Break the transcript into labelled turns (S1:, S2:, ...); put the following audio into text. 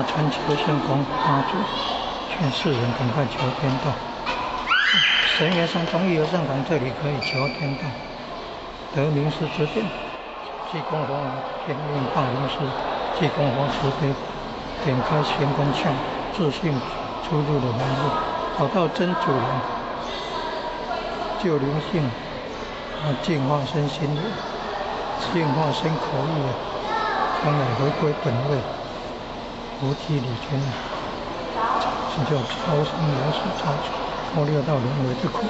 S1: 大川求生功妈祖，劝世人赶快求天道。神元上中义和圣堂这里可以求天道，得名师指点。济公佛天命放灵师，济公佛慈悲，点开玄关窍，自信出入的门路，找到真主人，救灵性，净化身心灵，净化身口意，将来回归本位，菩提理权，这叫超生有始超出，脱六道轮回之苦。